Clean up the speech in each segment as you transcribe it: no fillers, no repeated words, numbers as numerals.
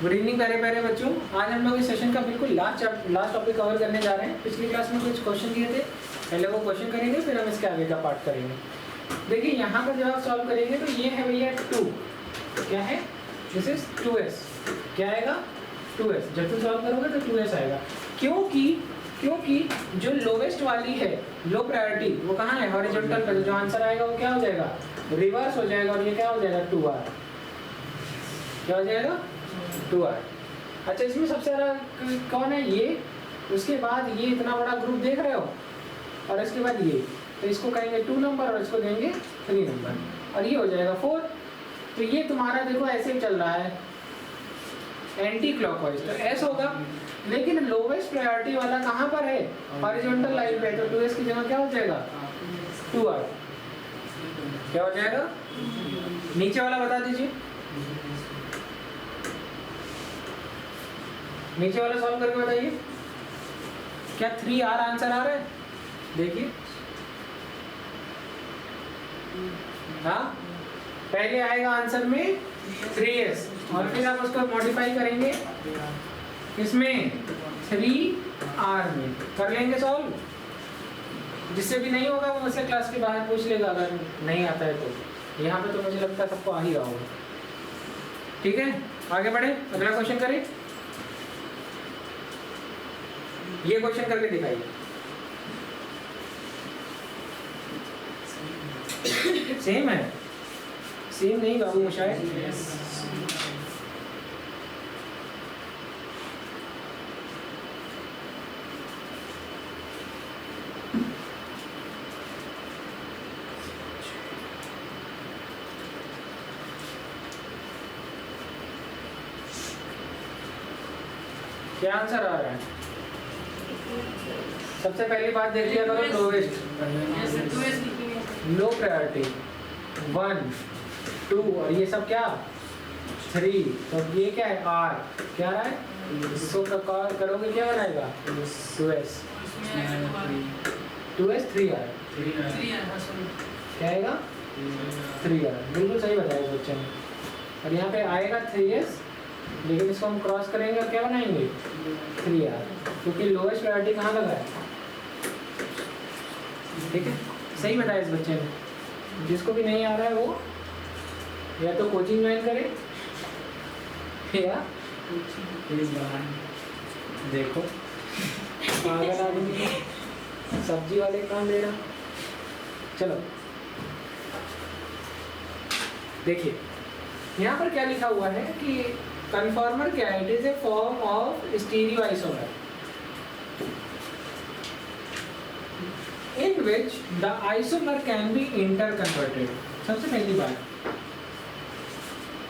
Good evening प्यारे प्यारे बच्चों। आज हम लोग इस सेशन का बिल्कुल लास्ट टॉपिक कवर करने जा रहे हैं। पिछली क्लास में कुछ क्वेश्चन दिए थे, पहले वो क्वेश्चन करेंगे, फिर हम इसके आगे का पार्ट करेंगे। देखिए यहाँ पर जब आप सॉल्व करेंगे तो ये है भैया 2, क्या है, दिस इज 2s, क्या आएगा 2s। जब तुम सॉल्व करोगे तो 2s आएगा, क्योंकि जो लोवेस्ट वाली है लो प्रायोरिटी वो कहाँ है, हॉरिजॉन्टल पे। जो आंसर आएगा वो क्या हो जाएगा, रिवर्स हो जाएगा, और ये क्या हो जाएगा 2r, क्या हो जाएगा 2r। अच्छा, इसमें सबसे ज़्यादा कौन है, ये, उसके बाद ये इतना बड़ा ग्रुप देख रहे हो, और इसके बाद ये, तो इसको कहेंगे 2 नंबर और इसको देंगे 3 नंबर, और ये हो जाएगा 4। तो ये तुम्हारा देखो ऐसे ही चल रहा है एंटी क्लॉकवाइज, तो S होगा। लेकिन लोवेस्ट प्रायोरिटी वाला कहाँ पर है, हॉरिजॉन्टल लाइन पे, तो 2s की जगह क्या हो जाएगा 2r, क्या हो जाएगा। नीचे वाला बता दीजिए, नीचे वाला सॉल्व करके बताइए, क्या 3r आंसर आ रहा है, देखिए। हाँ, पहले आएगा आंसर में 3s, और फिर आप उसको मॉडिफाई करेंगे इसमें 3r में, कर लेंगे सॉल्व। जिससे भी नहीं होगा वो मुझसे क्लास के बाहर पूछ लेगा, अगर नहीं आता है तो। यहाँ पे तो मुझे लगता है सबको आ ही रहा होगा। ठीक है, आगे बढ़े, अगला क्वेश्चन करें। ये क्वेश्चन करके दिखाइए। सेम है, सेम नहीं बाबू मुशाहिद, क्या आंसर आ रहा है। सबसे पहली बात देख लिया करो, लोवेस्ट लो प्रायोरिटी 1 2, और ये सब क्या 3, तो ये क्या है r, क्या रहा है, इसको करोगे क्या बनाएगा 2s 3r, क्या आएगा 3r, बिल्कुल सही बताया इस बच्चे ने। और यहाँ पे आएगा 3s, लेकिन इसको हम क्रॉस करेंगे और क्या बनाएंगे 3r, क्योंकि लोवेस्ट प्रायोरिटी कहाँ लगा है। ठीक है, सही बताया इस बच्चे ने। जिसको भी नहीं आ रहा है वो या तो कोचिंग ज्वाइन करे, या देखो पागल आदमी सब्जी वाले काम ले रहा। चलो देखिए यहाँ पर क्या लिखा हुआ है कि कन्फॉर्मर क्या है, it is a form of stereo isomer in which the isomer can be interconverted। सबसे पहली बात,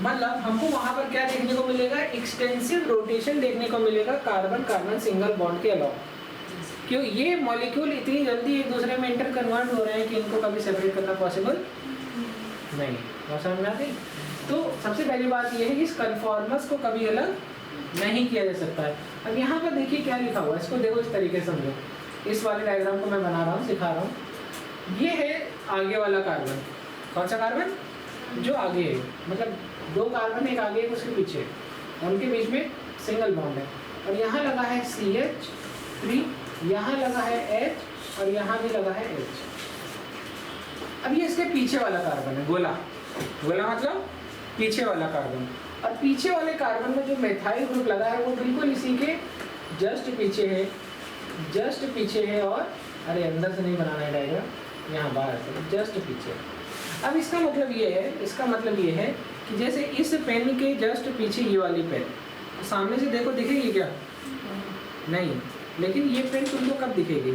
मतलब हमको वहां पर क्या देखने को मिलेगा, एक्सटेंसिव रोटेशन देखने को मिलेगा कार्बन कार्बन सिंगल बॉन्ड के अलावा। क्यों, ये मॉलिक्यूल इतनी जल्दी एक दूसरे में इंटर कन्वर्ट हो रहे हैं कि इनको कभी सेपरेट करना पॉसिबल नहीं। और समझ में आती। तो सबसे पहली बात यह है कि इस कन्फॉर्मर्स को कभी अलग नहीं किया जा सकता है। अब यहाँ पर देखिए क्या लिखा हुआ है, इसको देखो इस तरीके से समझो। इस वाले डायग्राम को मैं बना रहा हूँ, सिखा रहा हूँ। ये है आगे वाला कार्बन, कौन सा कार्बन, जो आगे है, मतलब 2 कार्बन, एक आगे एक उसके पीछे, उनके बीच में सिंगल बॉन्ड है। और यहाँ लगा है CH3, यहाँ लगा है H, और यहाँ भी लगा है H। अब ये इसके पीछे वाला कार्बन है, गोला, गोला मतलब पीछे वाला कार्बन। और पीछे वाले कार्बन में जो मेथाइल ग्रुप लगा है वो बिल्कुल इसी के जस्ट पीछे है, जस्ट पीछे है। और अरे अंदर से नहीं बनाना है डायग्राम, यहाँ बाहर से जस्ट पीछे। अब इसका मतलब ये है, इसका मतलब ये है कि जैसे इस पेन के जस्ट पीछे ये वाली पेन, सामने से देखो दिखेगी क्या, नहीं, लेकिन ये पेन तुमको कब दिखेगी,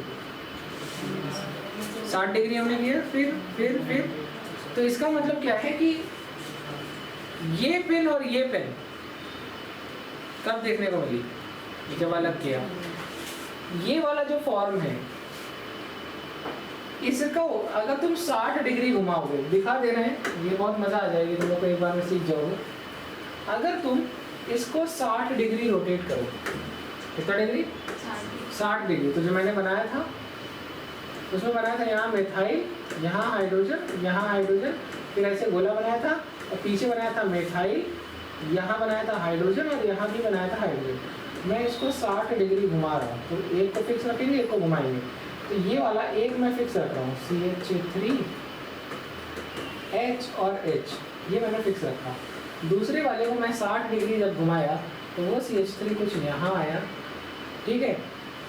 60 डिग्री हमने किया, फिर तो इसका मतलब क्या है कि ये पेन और ये पेन कब देखने को मिली, जब अलग किया। ये वाला जो फॉर्म है, इसको अगर तुम 60 डिग्री घुमाओगे, दिखा दे रहे हैं, ये बहुत मजा आ जाएगी तुम लोग को, एक बार में सीख जाओगे। अगर तुम इसको 60 डिग्री रोटेट करो, कितना डिग्री, 60 डिग्री, तो जो मैंने बनाया था उसमें बनाया था यहाँ मेथाइल, यहाँ हाइड्रोजन, फिर ऐसे गोला बनाया था, और पीछे बनाया था मेथाइल, यहाँ बनाया था हाइड्रोजन और यहाँ भी बनाया था हाइड्रोजन। मैं इसको 60 डिग्री घुमा रहा हूँ, तो एक को फिक्स रखेंगे, एक को घुमाएंगे। तो ये वाला एक मैं फिक्स रख रहा हूँ, CH3 H और H, ये मैंने फिक्स रखा। दूसरे वाले को मैं 60 डिग्री जब घुमाया तो वो CH3 कुछ यहाँ आया, ठीक है।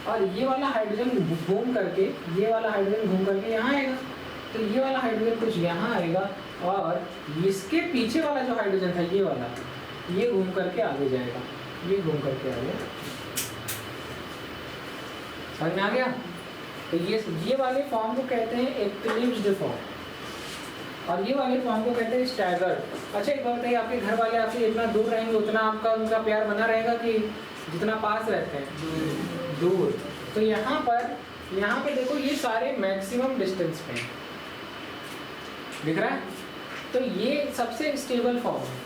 और ये वाला हाइड्रोजन घूम करके, ये वाला हाइड्रोजन घूम करके यहाँ आएगा, तो ये वाला हाइड्रोजन कुछ यहाँ आएगा, और इसके पीछे वाला जो हाइड्रोजन था ये वाला, ये घूम करके आगे जाएगा, ये घूम करके आ गया। समझ में आ गया? तो ये वाले फॉर्म को कहते हैं एक्लिप्स्ड फॉर्म, और ये वाले फॉर्म को कहते हैं स्टैगर्ड। अच्छा एक बात बताइए, आपके घर वाले आपसे जितना दूर रहेंगे उतना आपका उनका प्यार बना रहेगा कि जितना पास रहते हैं दूर? तो यहाँ पे देखो ये सारे मैक्सिमम डिस्टेंस पे हैं, दिख रहा है? तो ये सबसे स्टेबल फॉर्म है।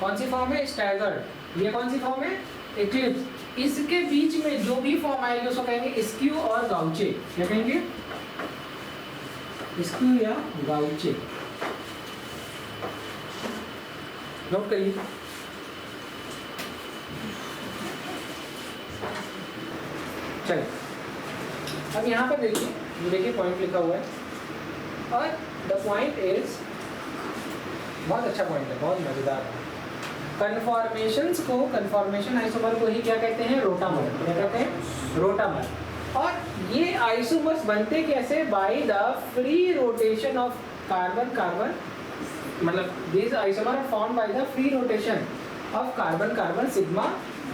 कौन सी फॉर्म है? स्टैगर्ड। ये कौन सी फॉर्म है? एक्लिप्स। इसके बीच में जो भी फॉर्म आएगी उसको कहेंगे स्क्यू और गाउचे। क्या कहेंगे? स्क्यू या गाउचे। नोट करिए। चलिए अब यहाँ पर देखिए पॉइंट लिखा हुआ है, और द पॉइंट इज, बहुत अच्छा पॉइंट है, बहुत मजेदार है। कन्फॉर्मेशंस को, कन्फॉर्मेशन आइसोमर को ही क्या कहते हैं? रोटामर। क्या कहते हैं? रोटामर। और ये आइसोमर्स बनते कैसे? By the free rotation of carbon, मतलब this isomer are formed by the free rotation of carbon sigma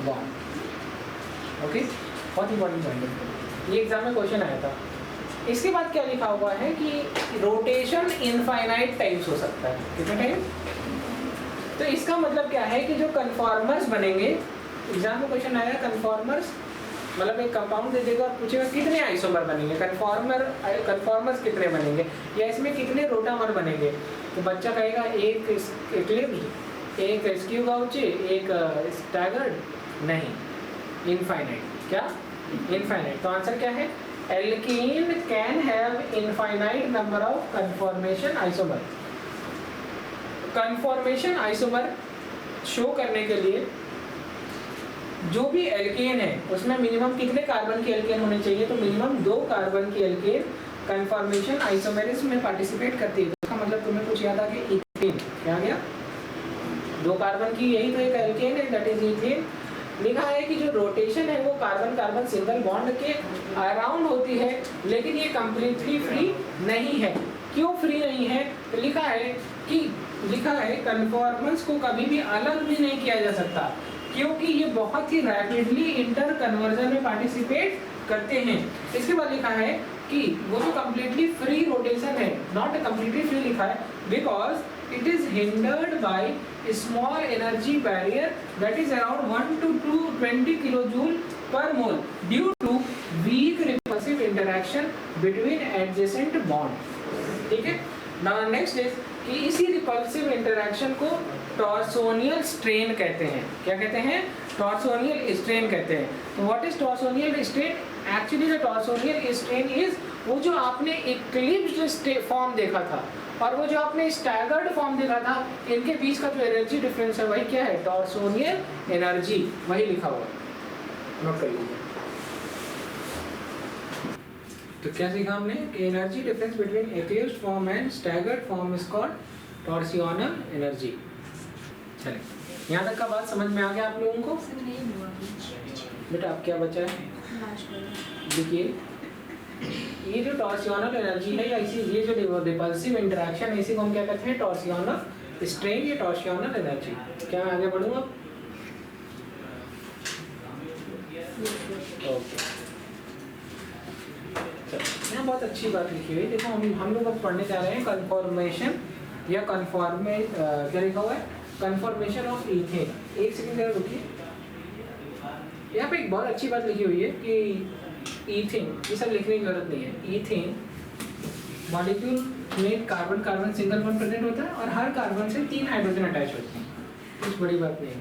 bond. Okay, बहुत इंपॉर्टेंट पॉइंट है, ये एग्जाम में क्वेश्चन आया था। इसके बाद क्या लिखा हुआ है कि रोटेशन इनफाइनाइट टाइम्स हो सकता है। कितने टाइम? तो इसका मतलब क्या है कि जो कन्फॉर्मर्स बनेंगे, एग्जाम में क्वेश्चन आया कन्फॉर्मर्स, मतलब एक कंपाउंड दे देगा और पूछेगा कितने आइसोमर बनेंगे, कन्फॉर्मर्स कितने बनेंगे, या इसमें कितने रोटामर बनेंगे। तो बच्चा कहेगा एक एक्लिप्स्ड, एक स्क्यू गाउचे, एक स्टैगर्ड। नहीं, इनफाइनाइट। क्या? इनफाइनाइट। तो आंसर क्या है? Alkene can have infinite number of conformation isomer. Conformation isomer show करने के लिए जो भी एल्केन है उसमें मिनिमम कितने कार्बन की एल्केन होने चाहिए? तो मिनिमम 2 कार्बन की एल्केन कन्फॉर्मेशन आइसोमेरिज्म में पार्टिसिपेट करती है। इसका मतलब तुम्हें कुछ याद आ गया? इथेन। क्या आ गया? 2 कार्बन की, यही तो एक एल्केन है, दैट इज इथेन। लिखा है कि जो रोटेशन है वो कार्बन कार्बन सिंगल बॉन्ड के अराउंड होती है, लेकिन ये कंप्लीटली फ्री नहीं है। क्यों फ्री नहीं है? तो लिखा है कन्फॉर्मेंस को कभी भी अलग भी नहीं किया जा सकता, क्योंकि ये बहुत ही रैपिडली इंटर कन्वर्जन में पार्टिसिपेट करते हैं। इसके बाद लिखा है कि वो जो कंप्लीटली फ्री रोटेशन है, नॉट कंप्लीटली फ्री लिखा है, because it is hindered by small energy barrier that is around 1 to 220 kilojoule per mole due to weak repulsive interaction between adjacent bond. ठीक है, नाउ नेक्स्ट इज कि इसी repulsive interaction को torsional strain कहते हैं। क्या कहते हैं? टॉर्सोनियल स्ट्रेन कहते हैं। तो what is torsional strain? Actually the torsional strain is वो जो आपने इक्लिप्स्ड फॉर्म देखा था और वो जो आपने स्टैगर्ड फॉर्म देखा था, इनके बीच का जो एनर्जी डिफरेंस है वही क्या है? टॉर्सोनियल एनर्जी, वही लिखा हुआ है, नोट कर लीजिए। तो क्या सीखा हमने कि energy difference between eclipsed form and staggered form is called torsional energy. चलिए, यहाँ तक का बात समझ में आ गया आप लोगों को? बेटा अब क्या बचा है? देखिए, ये जो टॉर्सियोनल एनर्जी है या ये जो रिपल्सिव इंटरैक्शन है, इसी को हम क्या कहते हैं? टॉर्सियोनल स्ट्रेन या टॉर्सियोनल एनर्जी। क्या मैं आगे बढ़ूँगा? ओके, यहाँ बहुत अच्छी बात लिखी हुई है। देखो हम लोग अब पढ़ने जा रहे हैं कन्फॉर्मेशन या क्या लिखा हुआ है? Conformation of ethane. एक सेकंड जरा रुकिए, यहाँ पे एक बहुत अच्छी बात लिखी हुई है कि ईथेन, ये सब लिखने की जरूरत नहीं है। ईथेन मॉलिक्यूल में carbon carbon single bond present होता है और हर कार्बन से 3 हाइड्रोजन अटैच होते हैं, कुछ बड़ी बात नहीं है।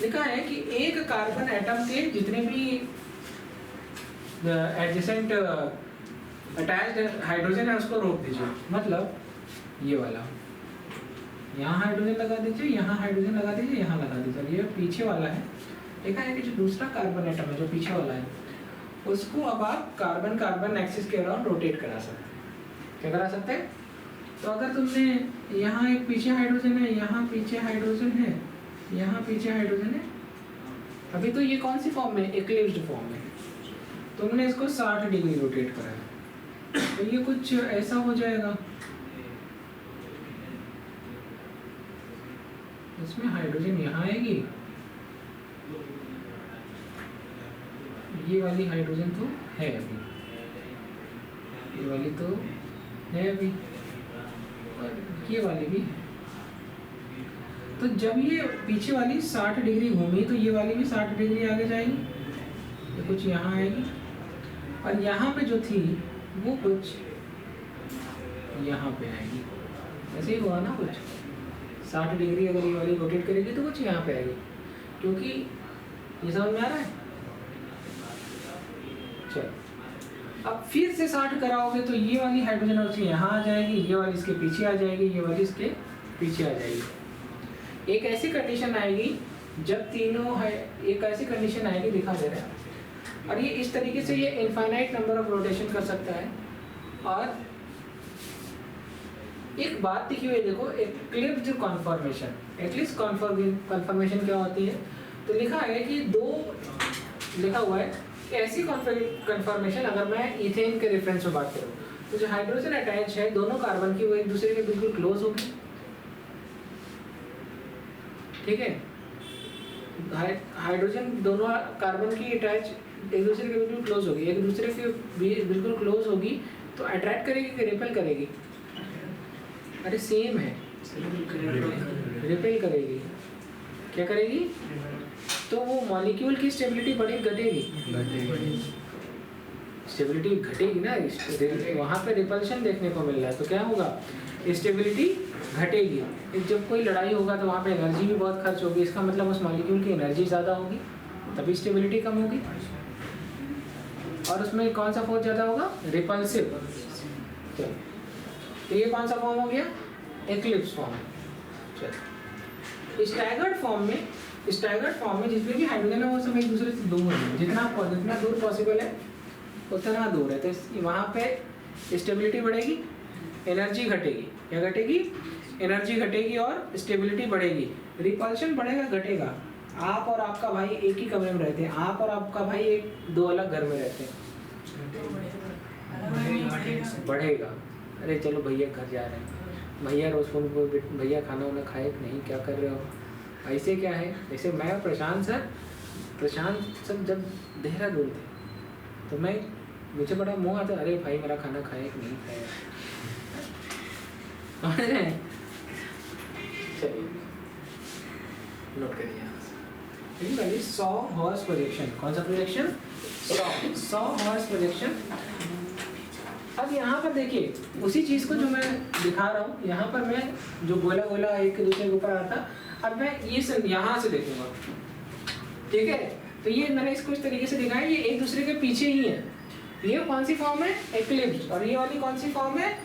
लिखा है कि एक कार्बन एटम के जितने भी एडजेसेंट अटैच्ड हाइड्रोजन है उसको रोक दीजिए, मतलब ये वाला यहाँ हाइड्रोजन लगा दीजिए, यहाँ हाइड्रोजन लगा दीजिए, यहाँ लगा दीजिए। और ये पीछे वाला है, देखा है कि जो दूसरा कार्बन एटम है जो पीछे वाला है, उसको अब आप कार्बन कार्बन एक्सिस के अराउंड रोटेट करा सकते हैं। क्या करा सकते हैं? तो अगर तुमने यहाँ एक पीछे हाइड्रोजन है, यहाँ पीछे हाइड्रोजन है, यहाँ पीछे हाइड्रोजन है, अभी तो ये कौन सी फॉर्म में? इक्लिप्स्ड फॉर्म में। तुमने इसको 60 डिग्री रोटेट कराया तो ये कुछ ऐसा हो जाएगा, इसमें हाइड्रोजन यहाँ आएगी, ये वाली हाइड्रोजन तो है अभी, ये वाली तो है अभी, और ये वाली भी है। तो जब ये पीछे वाली 60 डिग्री घूमी तो ये वाली भी 60 डिग्री आगे जाएगी, ये कुछ यहाँ आएगी, और यहाँ पे जो थी वो कुछ यहाँ पे आएगी। ऐसे ही हुआ ना, कुछ 60 डिग्री अगर ये वाली रोटेट करेगी तो कुछ यहाँ पे आएगी, क्योंकि ये समझ में आ रहा है। चलो अब फिर से 60 कराओगे तो ये वाली हाइड्रोजन ऑक्सीजन यहाँ आ जाएगी, ये वाली इसके पीछे आ जाएगी, ये वाली इसके पीछे आ जाएगी। एक ऐसी कंडीशन आएगी जब तीनों है, एक ऐसी कंडीशन आएगी, दिखा दे रहा है, और ये इस तरीके से ये इनफाइनाइट नंबर ऑफ रोटेशन कर सकता है। और एक बात दिखी हुई है, देखो, एक्लिप्स्ड कन्फर्मेशन। एक्लिप्स कन्फर्मेशन क्या होती है? तो लिखा है कि दो, लिखा हुआ है ऐसी कन्फर्मेशन, अगर मैं इथेन के रेफरेंस में बात करूं तो जो हाइड्रोजन अटैच है दोनों कार्बन की, वो एक दूसरे के बिल्कुल क्लोज होगी, ठीक है। हाइड्रोजन दोनों कार्बन की अटैच एक दूसरे के बिल्कुल क्लोज होगी, एक दूसरे के बिल्कुल क्लोज होगी तो अट्रैक्ट करेगी कि रिपेल करेगी? अरे सेम है, रिपेल करेगी। क्या करेगी? तो वो मॉलिक्यूल की स्टेबिलिटी बढ़ेगी घटेगी? स्टेबिलिटी घटेगी ना, वहाँ पे रिपल्शन देखने को मिल रहा है, तो क्या होगा? स्टेबिलिटी घटेगी। जब कोई लड़ाई होगा तो वहाँ पे एनर्जी भी बहुत खर्च होगी, इसका मतलब उस मॉलिक्यूल की एनर्जी ज़्यादा होगी, तभी स्टेबिलिटी कम होगी। और उसमें कौन सा फोर्स ज़्यादा होगा? रिपल्सिव। तो ये कौन सा फॉर्म हो गया? Eclipse form. चलो स्टैगर्ड फॉर्म में जितने भी हाइड्रोजन है वो सब एक दूसरे से दूर है, जितना दूर पॉसिबल है उतना दूर है। तो वहाँ पे स्टेबिलिटी बढ़ेगी, एनर्जी घटेगी। क्या घटेगी? एनर्जी घटेगी और स्टेबिलिटी बढ़ेगी। रिपल्शन बढ़ेगा घटेगा? आप और आपका भाई एक ही कमरे में रहते हैं, आप और आपका भाई दो अलग घर में रहते हैं, बढ़ेगा। अरे चलो भैया घर जा रहे हैं, भैया रोज फोन पर, भैया खाना वाना खाए कि नहीं, क्या कर रहे हो? ऐसे क्या है, जैसे मैं और प्रशांत सर जब देहरादून थे तो मुझे बड़ा मोह आता, अरे भाई मेरा खाना खाया कि नहीं खाया। चलिए नोट करिए 100 हॉर्स प्रोजेक्शन। कौन सा प्रोजेक्शन? 100 horse projection. अब यहाँ पर देखिए उसी चीज़ को जो मैं दिखा रहा हूँ, यहाँ पर मैं जो गोला गोला एक दूसरे के ऊपर आता, अब मैं ये यहाँ से देखूंगा, ठीक है। तो ये मैंने इसको इस तरीके से दिखाया, ये एक दूसरे के पीछे ही है। ये कौन सी फॉर्म है? एक्लिप्स। और ये वाली कौन सी फॉर्म है?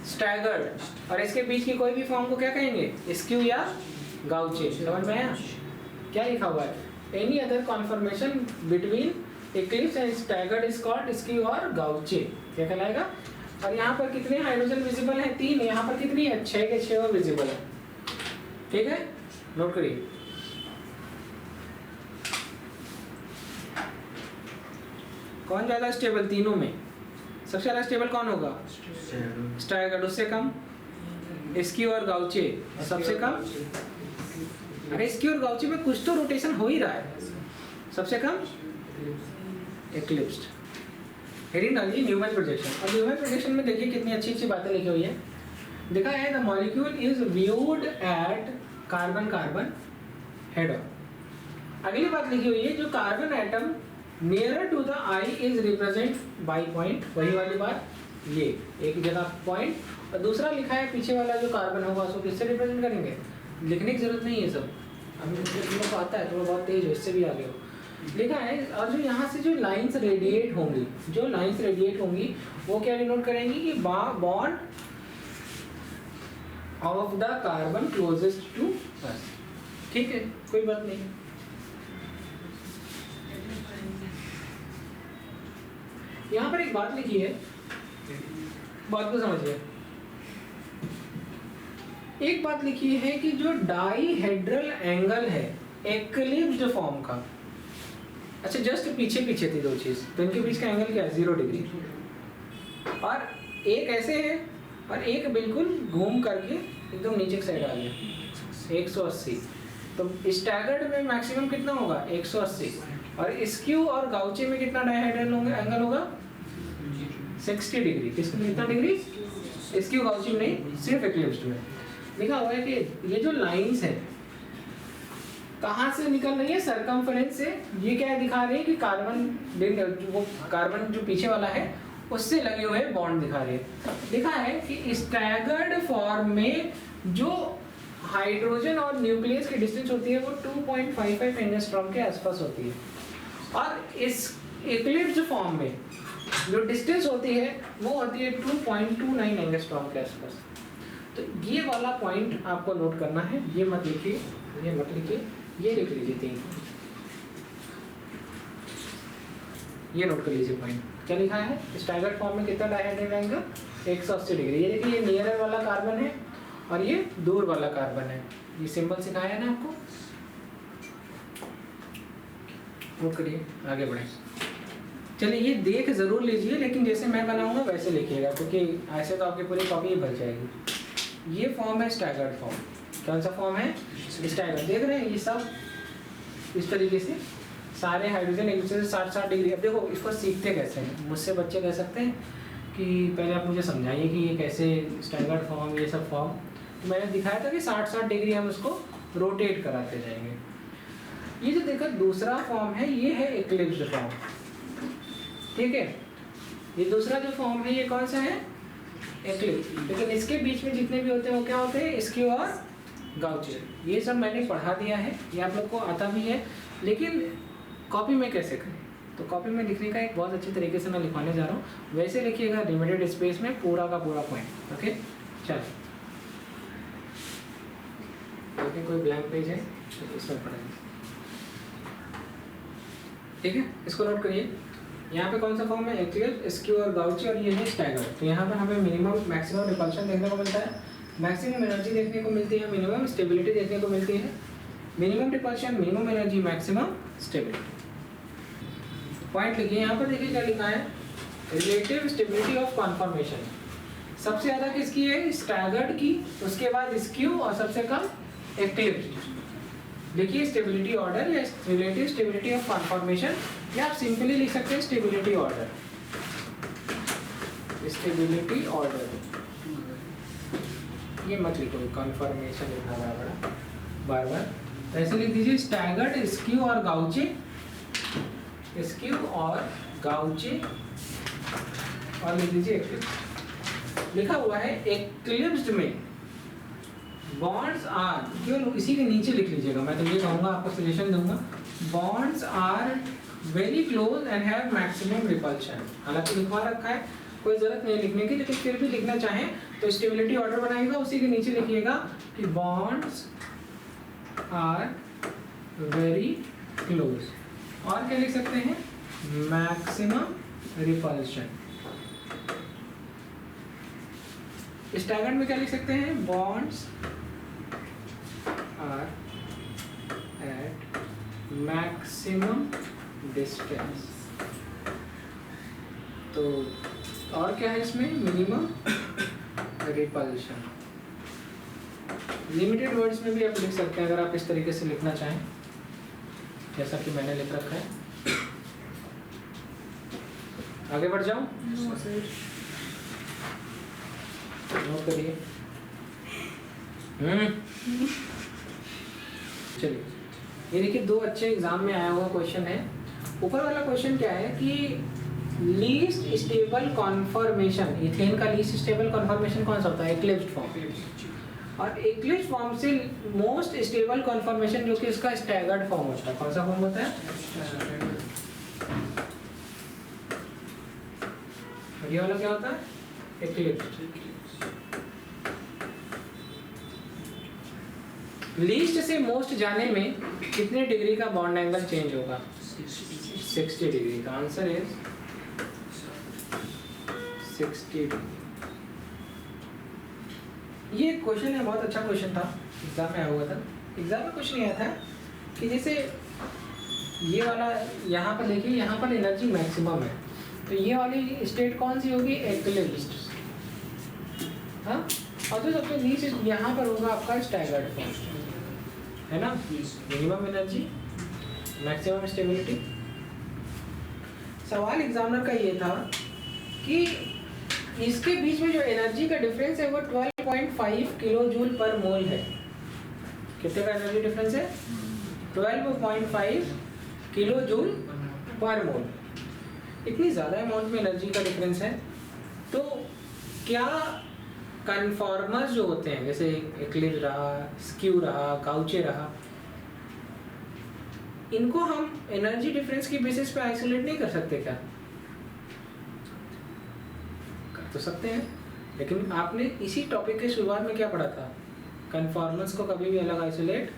स्टैगर्ड। और इसके बीच की कोई भी फॉर्म को क्या कहेंगे? स्क्यू या गाउचे। समझ में आया? क्या लिखा हुआ है? Any other conformation between eclipse and staggered is called skew और गाउचे। क्या कहलाएगा? और यहाँ पर कितने हाइड्रोजन विजिबल हैं? 3। यहाँ पर कितनी है? 6 के 6 विजिबल है, ठीक है। नोट करिए। कौन ज्यादा स्टेबल तीनों में? सबसे ज्यादा स्टेबल कौन होगा? स्टैगर्ड। उससे कम स्क्यू और गाउचे। सबसे कम? अरे स्क्यू और गाउचे में कुछ तो रोटेशन हो ही रहा है। सबसे कम एक्लिप्स्ड। Newman projection. और न्यूमैन प्रोजेक्शन में देखिए कितनी अच्छी अच्छी बातें लिखी हुई है। देखा है the molecule is viewed at carbon carbon head on. अगली बात लिखी हुई है, जो carbon atom nearer to the eye is represent by point. वही वाली बात, ये एक जगह पॉइंट, और दूसरा लिखा है पीछे वाला जो कार्बन होगा उसको किससे रिप्रेजेंट करेंगे? लिखने की जरूरत नहीं है, सब हमें को आता है, थोड़ा बहुत तेज हो, इससे भी आगे हो लिखा है। और जो यहाँ से जो लाइंस रेडिएट होंगी, वो क्या डिनोट करेंगी कि bond of the carbon closest to us. ठीक है, कोई बात नहीं। यहाँ पर एक बात लिखी है, बात को समझिए। एक बात लिखी है कि जो डाईहेड्रल एंगल है एक्लिप्स्ड फॉर्म का, अच्छा जस्ट पीछे पीछे थी दो चीज, तो इनके बीच का एंगल क्या है 0 डिग्री, और एक ऐसे है और एक बिल्कुल घूम करके एकदम नीचे की साइड आ गया 180। तो स्टैगर्ड में मैक्सिमम कितना होगा 180, और स्क्यू और गाउचे में कितना डायहेड्रल होगा एंगल होगा 60 डिग्री। किसमें कितना डिग्री? स्क्यू गाउचे में नहीं, सिर्फ एक्लिप्स्ड में। लिखा हुआ है कि ये जो लाइंस है कहाँ से निकल रही है, सरकमफेरेंस से। ये क्या दिखा रही है कि कार्बन, वो कार्बन जो पीछे वाला है उससे लगे हुए बॉन्ड दिखा रही है। लिखा है कि स्टैगर्ड फॉर्म में जो हाइड्रोजन और न्यूक्लियस की डिस्टेंस होती है वो 2.55 एंगस्ट्रॉम के आसपास होती है, और इस एक्लिप्स्ड फॉर्म में जो डिस्टेंस होती है वो होती है 2.29 एंगस्ट्रॉम के आसपास। तो ये वाला पॉइंट आपको नोट करना है, ये मत लिखिए, ये मत लिखिए, ये लिख लीजिए 3, ये नोट कर लीजिए पॉइंट। क्या लिखा है? स्टैगर्ड फॉर्म में कितना डायहेड्रल एंगल 180 डिग्री। ये देखिए, ये नियरर वाला कार्बन है और ये दूर वाला कार्बन है। ये सिंबल सिखाया है ना आपको, नोट करिए, आगे बढ़े। चलिए ये देख जरूर लीजिए, लेकिन जैसे मैं बनाऊंगा वैसे लिखिएगा, क्योंकि ऐसे तो आपकी पूरी कॉपी ही भर जाएगी। ये फॉर्म है स्टैगर्ड फॉर्म। कौन सा फॉर्म है? स्टैगर्ड। देख रहे हैं ये सब इस तरीके से सारे हाइड्रोजन एक दूसरे से 60-60 डिग्री। अब देखो इसको सीखते कैसे हैं, मुझसे बच्चे कह सकते हैं कि पहले आप मुझे समझाइए कि ये कैसे स्टैगर्ड फॉर्म, ये सब फॉर्म। तो मैंने दिखाया था कि 60-60 डिग्री हम उसको रोटेट कराते जाएंगे। ये जो देखा दूसरा फॉर्म है, ये है एक्लिप्स्ड फॉर्म। ठीक है, ये दूसरा जो फॉर्म है ये कौन सा है? एक्लिप्स। लेकिन इसके बीच में जितने भी होते हैं वो क्या होते हैं? स्क्यू और गाउचे। ये सब मैंने पढ़ा दिया है, ये आप लोग को आता भी है, लेकिन कॉपी में कैसे करें? तो कॉपी में लिखने का एक बहुत अच्छे तरीके से मैं लिखवाने जा रहा हूँ। वैसे लिखिएगा लिमिटेड स्पेस में पूरा का पूरा पॉइंट। ओके, चलो देखिए कोई ब्लैंक पेज है तो इसमें पढ़ेंगे। ठीक है, इसको नोट करिए। यहाँ पे कौन सा फॉर्म है? एक्लिप्स, स्क्यू और गाउचे, और ये है स्टैगर्ड। तो यहाँ पर हमें मिनिमम मैक्सिमम रिपल्शन देखने को मिलता है, मैक्सिमम एनर्जी देखने को मिलती है, मिनिमम स्टेबिलिटी देखने को मिलती है। Minimum repulsion, minimum energy, maximum stability. Point लिखिए, यहाँ पर देखिए क्या लिखा है? Relative stability of conformation. सबसे ज़्यादा किसकी है? स्टैगर्ड की, उसके बाद स्क्यू और सबसे कम एक्लिप्स। देखिए स्टेबिलिटी ऑर्डर या रिलेटिव स्टेबिलिटी ऑफ कॉन्फॉर्मेशन, या आप सिंपली लिख सकते हैं स्टेबिलिटी ऑर्डर। स्टेबिलिटी ऑर्डर, ये मत लिखो, कॉन्फॉर्मेशन लिखना बड़ा बार बार, ऐसे लिख दीजिए स्टैगर्ड, स्क्यू और गाउचे, स्क्यू और गाउचे, और लिख दीजिए एक्लिप्स। लिखा हुआ है एक्लिप्स्ड में बॉन्ड्स आर, केवल इसी के नीचे लिख लीजिएगा, मैं तो ये कहूँगा, आपको सजेशन दूंगा, bonds are very close and have maximum repulsion. हालांकि लिखवा रखा है, कोई जरूरत नहीं लिखने की, लेकिन फिर भी लिखना चाहें तो स्टेबिलिटी ऑर्डर बनाइएगा, उसी के नीचे लिखिएगा कि बॉन्ड्स आर वेरी क्लोज, और क्या लिख सकते हैं? Maximum repulsion. स्टैगर्ड में क्या लिख सकते हैं? Bonds are at maximum distance. तो और क्या है इसमें? Minimum repulsion. लिमिटेड वर्ड्स में भी आप लिख सकते हैं अगर आप इस तरीके से लिखना चाहें, जैसा कि मैंने लिख रखा है। आगे बढ़ जाऊं? नोट करिए। चलिए, ये देखिए दो अच्छे एग्जाम में आया हुआ क्वेश्चन है। ऊपर वाला क्वेश्चन क्या है कि लीस्ट स्टेबल कॉन्फॉर्मेशन, इथेन का लीस्ट स्टेबल कॉन्फॉर्मेशन कौन सा होता है? एक्लिप्स्ड फॉर्म। और एक्लिप्स्ड फॉर्म से मोस्ट स्टेबल कॉन्फॉर्मेशन जो कि इसका स्टैगर्ड फॉर्म होता है, कौन सा फॉर्म होता है? ये वाला क्या होता है? एक्लिप्स्ड। लीस्ट से मोस्ट जाने में कितने डिग्री का बॉन्ड एंगल चेंज होगा? 60 डिग्री का आंसर इज 60 डिग्री। ये क्वेश्चन है, बहुत अच्छा क्वेश्चन था, एग्जाम में आया हुआ था। एग्जाम में कुछ नहीं आया था कि जैसे ये वाला यहाँ पर देखिए, यहाँ पर एनर्जी मैक्सिमम है, तो ये वाली स्टेट कौन सी होगी? एक्लिप्स्ड। हाँ, और जो सबसे लीस्ट यहाँ पर होगा आपका स्टैगर्ड फॉर्म, है ना? Minimum energy, maximum stability. सवाल एग्जामिनर का ये था कि इसके बीच में जो एनर्जी का डिफरेंस है वो 12.5 किलो जूल पर मोल है। कितने का एनर्जी डिफरेंस है? 12.5 किलो जूल पर मोल। इतनी ज़्यादा अमाउंट में एनर्जी का डिफरेंस है, तो क्या कन्फॉर्मर्स जो होते हैं, जैसे एक्लिप्स रहा, स्क्यू रहा, काउचे रहा, इनको हम एनर्जी डिफरेंस की बेसिस पे आइसोलेट नहीं कर सकते क्या? कर तो सकते हैं, लेकिन आपने इसी टॉपिक के शुरुआत में क्या पढ़ा था? कन्फॉर्मर्स को कभी भी अलग आइसोलेट,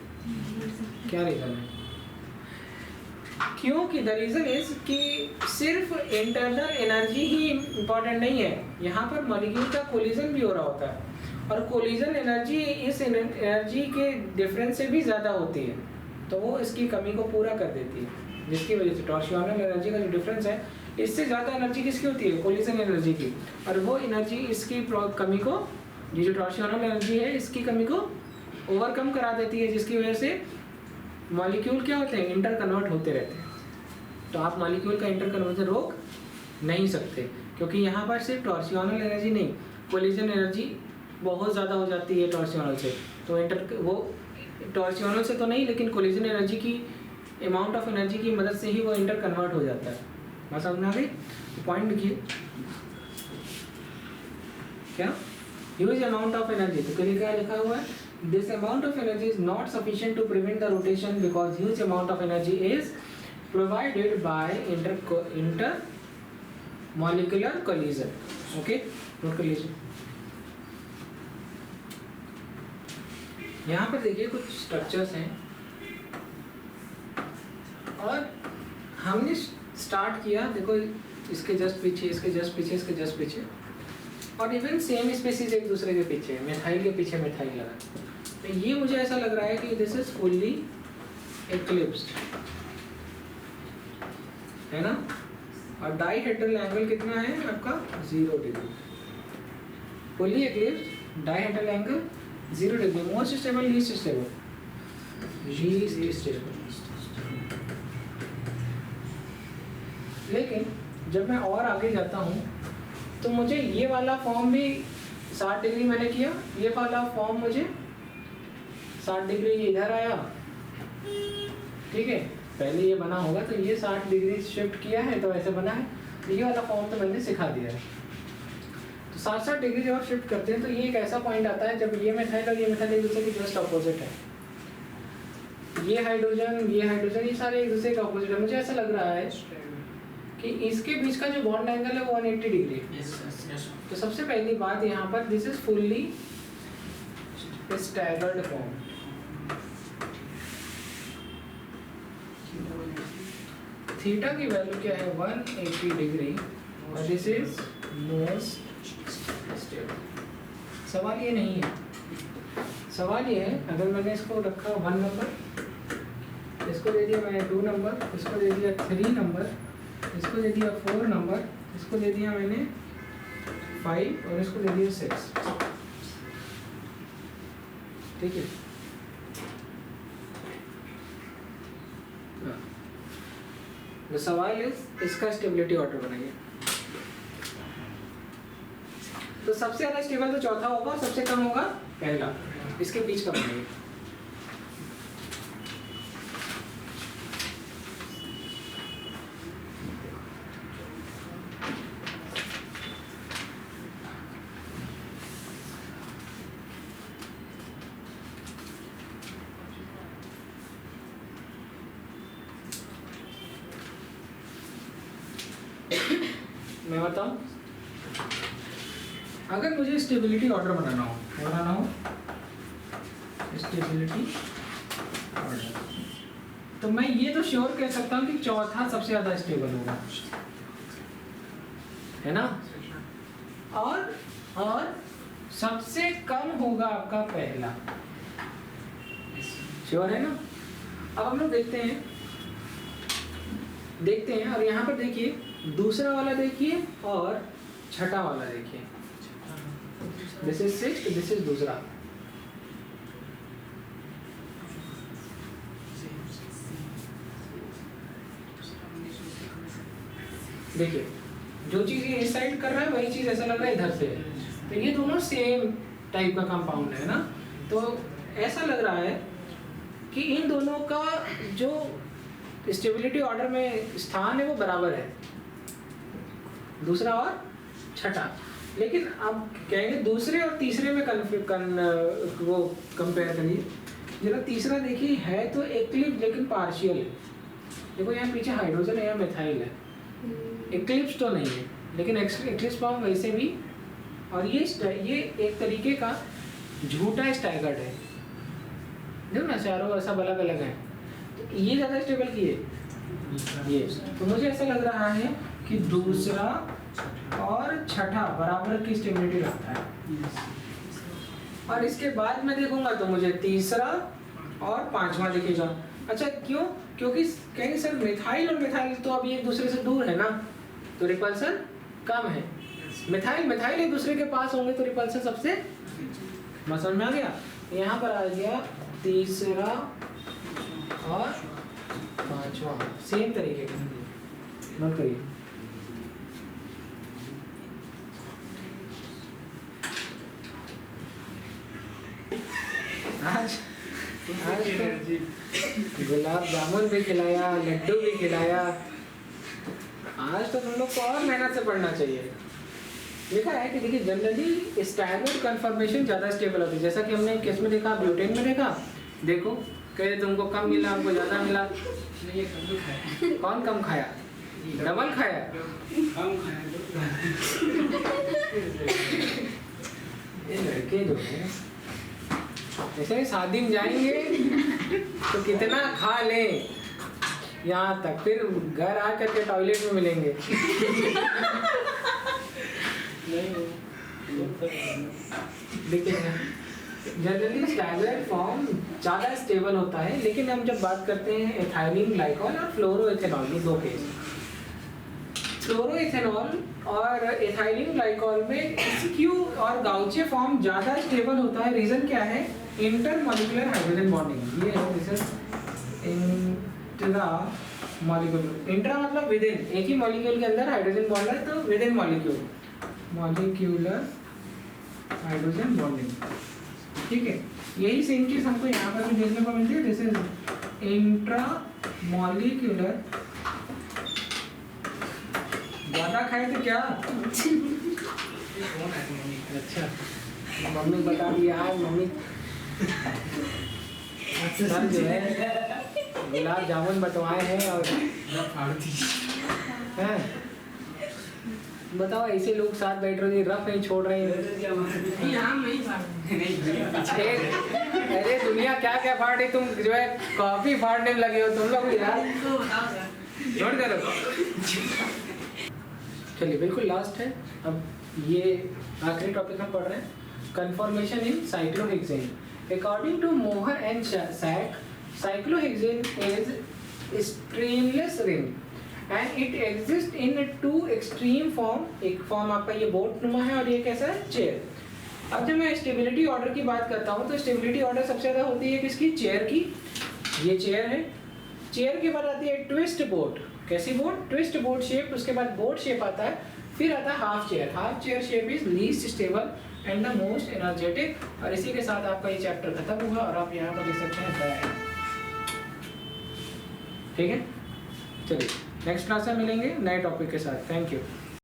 क्या रीज़न है? क्योंकि द रीज़न इज कि सिर्फ इंटरनल एनर्जी ही इम्पॉर्टेंट नहीं है, यहाँ पर मॉलिक्यूल का कोलिजन भी हो रहा होता है, और कोलिजन एनर्जी इस एनर्जी के डिफरेंस से भी ज़्यादा होती है, तो वो इसकी कमी को पूरा कर देती है, जिसकी वजह से टॉर्सियोनल एनर्जी का जो डिफरेंस है, इससे ज़्यादा एनर्जी किसकी होती है? कोलिजन एनर्जी की, और वो एनर्जी इसकी कमी को, ये जो टॉर्सियोनल एनर्जी है, इसकी कमी को ओवरकम करा देती है, जिसकी वजह से मॉलिक्यूल क्या होते हैं? इंटर कन्वर्ट होते रहते हैं। तो आप मॉलिक्यूल का इंटर कन्वर्जन रोक नहीं सकते, क्योंकि यहाँ पर सिर्फ टॉर्सियोनल एनर्जी नहीं, कोलिजन एनर्जी बहुत ज़्यादा हो जाती है टॉर्सियोनल से, तो वो टॉर्सियोनल से तो नहीं, लेकिन कोलिजन एनर्जी की अमाउंट ऑफ एनर्जी की मदद से ही वो इंटर कन्वर्ट हो जाता है। बात समझ में आ गई? पॉइंट लिखिए क्या? ह्यूज अमाउंट ऑफ एनर्जी, तो क्या लिखा हुआ है? This amount of energy is not sufficient to prevent the rotation because huge amount of energy is provided by intermolecular collision. Okay, note कर लीजिए। यहाँ पर देखिए कुछ स्ट्रक्चर्स हैं, और हमने स्टार्ट किया, देखो इसके जस्ट पीछे, इसके जस्ट पीछे, इसके जस्ट पीछे, और इवन सेम स्पीसीज एक दूसरे के पीछे, मिथाइल के पीछे मिथाइल लगा, तो ये मुझे ऐसा लग रहा है कि दिस इज फुल्ली एक्लिप्स्ड, है ना? और डाइहेड्रल एंगल कितना है आपका? 0 degree. Fully eclipsed, dihedral angle 0 degree. Most stable, least stable? Least stable. लेकिन जब मैं और आगे जाता हूँ तो मुझे ये वाला फॉर्म भी 60 डिग्री मैंने किया, ये वाला फॉर्म मुझे 60 डिग्री इधर आया, ठीक है? पहले ये बना होगा तो ये 60 डिग्री शिफ्ट किया है तो ऐसे बना है, तो ये वाला फॉर्म तो मैंने सिखा दिया है। तो 60 डिग्री जब आप शिफ्ट करते हैं तो ये एक ऐसा पॉइंट आता है जब ये मेथाइल और ये मेथाइल एक दूसरे के जस्ट अपोजिट है, ये हाइड्रोजन, ये सारे एक दूसरे के अपोजिट है। मुझे ऐसा लग रहा है कि इसके बीच का जो बॉन्ड एंगल है वो 180 डिग्री। तो सबसे पहली बात यहाँ पर, this is fully staggered form. Theta की वैल्यू क्या है? 180 डिग्री, और दिस इज मोस्ट स्टेबल। सवाल ये नहीं है, सवाल ये है अगर मैंने इसको रखा 1 नंबर, इसको दे दिया मैंने 2 नंबर, इसको दे दिया 3 नंबर, इसको दे दिया 4 नंबर, इसको दे दिया मैंने 5, और इसको दे दिया 6, ठीक है? तो सवाल इस इसका स्टेबिलिटी ऑर्डर बनाइए। तो सबसे ज्यादा स्टेबल तो चौथा होगा, और सबसे कम होगा पहला, इसके बीच का बनाइए। मैं बताऊं, अगर मुझे स्टेबिलिटी ऑर्डर बनाना हो स्टेबिलिटी ऑर्डर, तो मैं ये तो श्योर कह सकता हूँ कि चौथा सबसे ज्यादा स्टेबल होगा, है ना, और सबसे कम होगा आपका पहला, श्योर है ना। अब हम लोग देखते हैं और यहाँ पर देखिए दूसरा वाला देखिए और छठा वाला देखिए, this is sixth, this is दूसरा। देखिए जो चीज ये इस साइड कर रहा है वही चीज ऐसा लग रहा है इधर से, तो ये दोनों सेम टाइप का कंपाउंड है ना, तो ऐसा लग रहा है कि इन दोनों का जो स्टेबिलिटी ऑर्डर में स्थान है वो बराबर है, दूसरा और छठा। लेकिन अब कहेंगे दूसरे और तीसरे में वो कंपेयर करिए, जरा तीसरा देखिए है तो एक्लिप्स लेकिन पार्शियल है। देखो यहाँ पीछे हाइड्रोजन है, यहाँ मिथाइल है, एक्लिप्स तो नहीं है लेकिन एक्लिप्स फॉर्म वैसे भी, और ये एक तरीके का झूठा स्टैगर्ड है, देखो ना चारों ऐसा अलग अलग है, तो ये ज़्यादा स्टेबल की है ये, तो मुझे ऐसा लग रहा है कि दूसरा और छठा बराबर की स्टेबिलिटी रखता है, और इसके बाद मैं देखूंगा तो मुझे तीसरा और पांचवा दिखेगा। अच्छा क्यों? क्योंकि कहेंगे सर मिथाइल और मिथाइल तो अभी एक दूसरे से दूर है ना, तो रिपल्सन कम है, मिथाइल एक दूसरे के पास होंगे तो रिपल्सन सबसे, समझ में आ गया। यहाँ पर आ गया तीसरा और पांचवा सेम तरीके का, नोट करिए। आज तो गुलाब जामुन भी खिलाया, लड्डू भी खिलाया, आज तो तुम लोग को और मेहनत से पढ़ना चाहिए। लिखा है कि देखिए जनरली स्टैगर्ड कन्फर्मेशन ज़्यादा स्टेबल होती है, जैसा कि हमने किस में देखा, ब्यूटेन में देखा, देखो कहे तुमको कम मिला हमको ज़्यादा मिला, कौन कम खाया, डबल खाया, ये लड़के जो है जैसे शादी में जाएंगे तो कितना खा लें, यहाँ तक फिर घर आ करके टॉयलेट में मिलेंगे। देखिए जनरली स्टैगर्ड फॉर्म ज़्यादा स्टेबल होता है, लेकिन हम जब बात करते हैं एथाइलिन ग्लाइकॉल और फ्लोरोएथेनॉल के दो केस, फ्लोरोएथेनॉल और एथाइलिन ग्लाइकॉल में स्क्यू और गाउचे फॉर्म ज़्यादा स्टेबल होता है। रीज़न क्या है? इंटरमॉलिक्यूलर हाइड्रोजन बॉन्डिंग, ये है this is intra molecular, intra मतलब विद इन, एक ही मॉलिक्यूल के अंदर हाइड्रोजन बॉन्ड है तो with in molecular hydrogen bonding, ठीक है। यही सेम चीज़ हमको यहाँ पर भी देखने को मिलती है, दिस इज इंट्रा मॉलिक्यूलर, ज़्यादा खाए तो क्या, अच्छा मम्मी बता दिया आज, मम्मी सर जो है गुलाब जामुन बंटवाए हैं और हैं, बताओ ऐसे लोग साथ बैठ रहे हैं, रफ नहीं छोड़ रहे हैं, अरे दुनिया क्या क्या फाड़ रही, तुम जो है कॉफी फाड़ने में लगे हो तुम लोग यार, छोड़ करो। चलिए बिल्कुल लास्ट है, अब ये आखिरी टॉपिक हम पढ़ रहे हैं, conformation in cyclohexane. According to Mohr and Sachse, cyclohexane is strainless ring and it exist in two extreme form, एक फॉर्म आपका ये बोट नुमा है और ये कैसा है, चेयर। अब जब मैं स्टेबिलिटी ऑर्डर की बात करता हूँ तो स्टेबिलिटी ऑर्डर सबसे ज़्यादा होती है किसकी, चेयर की, ये चेयर है, चेयर के बाद आती है ट्विस्ट बोट, कैसी बोट, ट्विस्ट बोट शेप, उसके बाद बोट शेप आता है, फिर आता है half chair, half chair shape is least stable and the most energetic, और इसी के साथ आपका ये चैप्टर खत्म हुआ और आप यहाँ पर लिख सकते हैं, ठीक है। चलिए नेक्स्ट क्लास में मिलेंगे नए टॉपिक के साथ, थैंक यू।